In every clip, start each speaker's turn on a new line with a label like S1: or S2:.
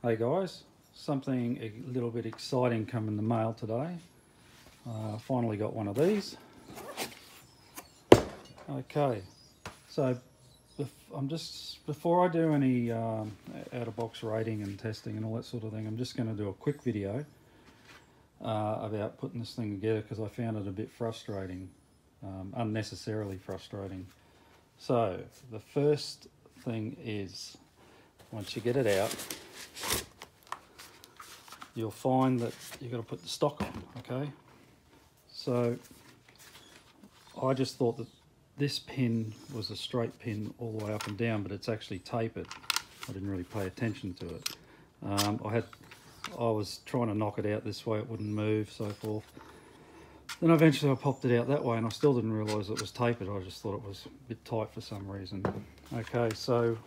S1: Hey guys, something a little bit exciting come in the mail today. Finally got one of these. Okay, so before I do any out-of-box rating and testing and all that sort of thing, I'm just going to do a quick video about putting this thing together because I found it a bit frustrating, unnecessarily frustrating. So the first thing is, once you get it out, you'll find that you've got to put the stock on, okay? So I just thought that this pin was a straight pin all the way up and down, but it's actually tapered. I didn't really pay attention to it. I was trying to knock it out this way, it wouldn't move, so forth. Then eventually I popped it out that way and I still didn't realise it was tapered. I just thought it was a bit tight for some reason. Okay, so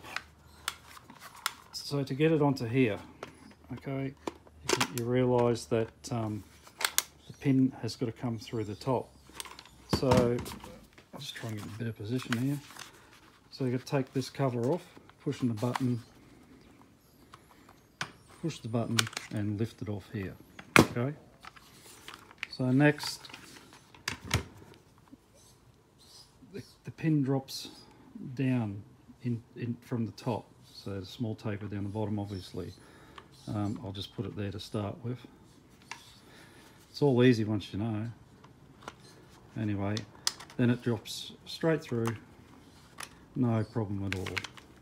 S1: to get it onto here, okay, you realise that the pin has got to come through the top. So I'll just try and get in a better position here. So you've got to take this cover off, push the button and lift it off here. Okay. So next, the pin drops down in from the top. So there's a small taper down the bottom, obviously. I'll just put it there to start with. It's all easy once you know. Anyway, then it drops straight through, no problem at all.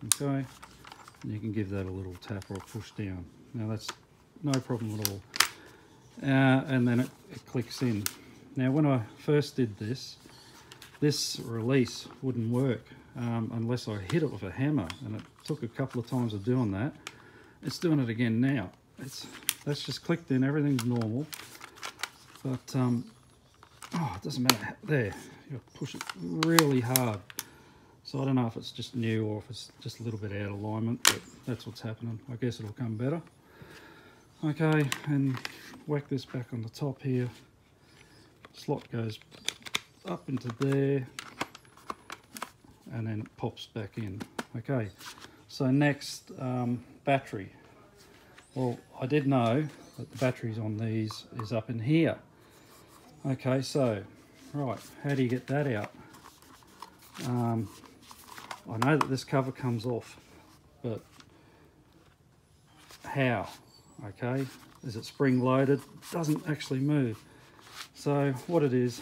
S1: Okay, and you can give that a little tap or a push down. Now that's no problem at all. And then it clicks in. Now when I first did this release wouldn't work unless I hit it with a hammer, and it took a couple of times of doing that. It's doing it again now. That's just clicked in, everything's normal. But it doesn't matter. There, you push it really hard. So I don't know if it's just new or if it's just a little bit out of alignment, but that's what's happening. I guess it'll come better. Okay, and whack this back on the top here. Slot goes up into there, and then it pops back in. Okay, so next, battery. Well, I did know that the batteries on these is up in here. Okay, so, right, how do you get that out? I know that this cover comes off, but how? Okay, is it spring loaded? It doesn't actually move. So what it is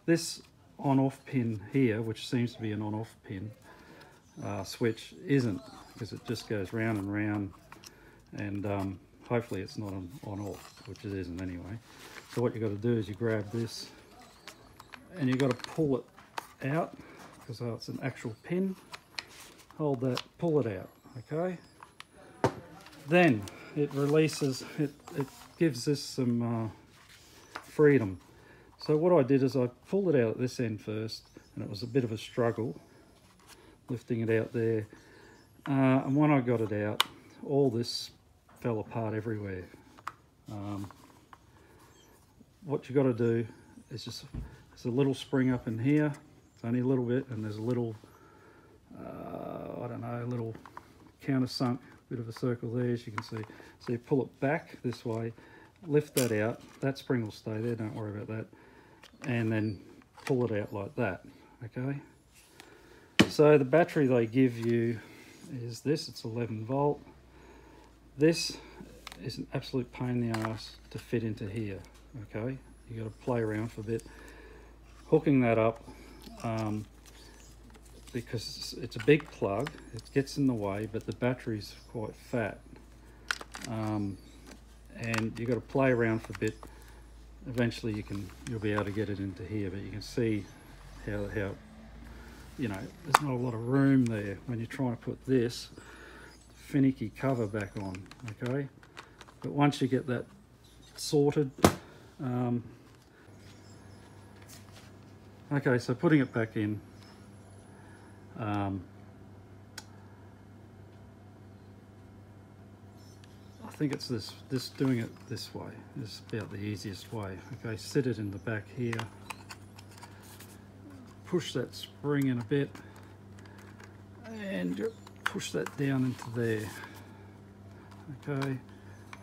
S1: this on-off pin here, which seems to be an on-off pin, switch isn't, because it just goes round and round, and hopefully it's not on-off, which it isn't anyway. So what you've got to do is you grab this and you've got to pull it out, because it's an actual pin. Hold that, pull it out, okay? Then it releases, it gives this some freedom. So what I did is I pulled it out at this end first, and it was a bit of a struggle lifting it out there. And when I got it out, all this fell apart everywhere. What you got to do is just, there's a little spring up in here. It's only a little bit, and there's a little, I don't know, a little countersunk, bit of a circle there, as you can see. So you pull it back this way, lift that out. That spring will stay there, don't worry about that. And then pull it out like that, okay? So the battery they give you is this, it's 11 volt. This is an absolute pain in the ass to fit into here, okay? You got to play around for a bit. Hooking that up, because it's a big plug, it gets in the way, but the battery's quite fat. And you've got to play around for a bit. Eventually you'll be able to get it into here, but you can see how you know, there's not a lot of room there when you're trying to put this finicky cover back on, okay? But once you get that sorted, okay, so putting it back in, I think it's this doing it this way is about the easiest way. Okay, sit it in the back here, push that spring in a bit, and push that down into there. Okay,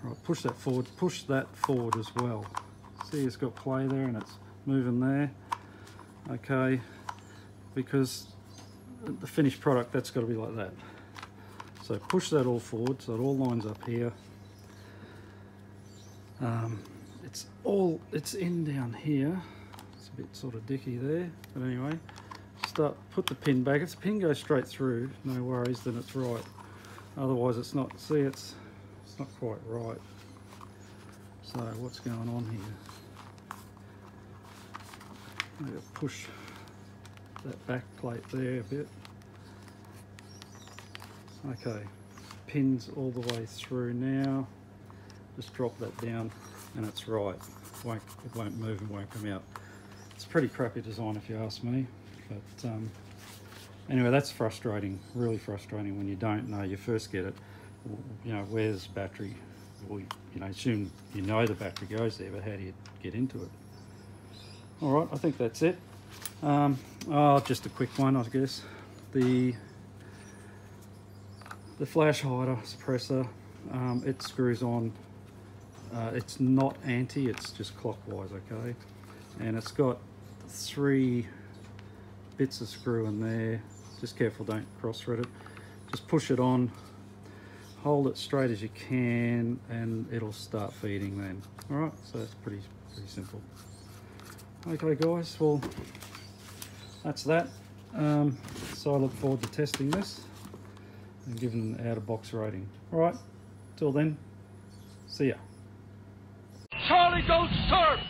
S1: right, push that forward as well. See, it's got play there and it's moving there. Okay, because the finished product, that's got to be like that. So push that all forward so it all lines up here. It's in down here. It's a bit sort of dicky there, but anyway, put the pin back. If the pin goes straight through, no worries, then it's right. Otherwise it's not. See, it's not quite right. So what's going on here? I'm going to push that back plate there a bit. Okay, pins all the way through now. Just drop that down and it's right. It won't move and won't come out. It's a pretty crappy design if you ask me, but anyway, that's frustrating, really frustrating when you don't know. You first get it, you know, where's the battery? Well, you know, assume you know the battery goes there, but how do you get into it? All right, I think that's it. Just a quick one, I guess. The flash hider suppressor, it screws on. It's not anti, it's just clockwise, okay? And it's got 3 bits of screw in there. Just careful, don't cross thread it. Just push it on, hold it straight as you can, and it'll start feeding then. All right, so that's pretty simple. Okay guys, well, that's that. So I look forward to testing this and giving an out-of-box rating. All right, till then, see ya.
S2: Charlie, don't surf!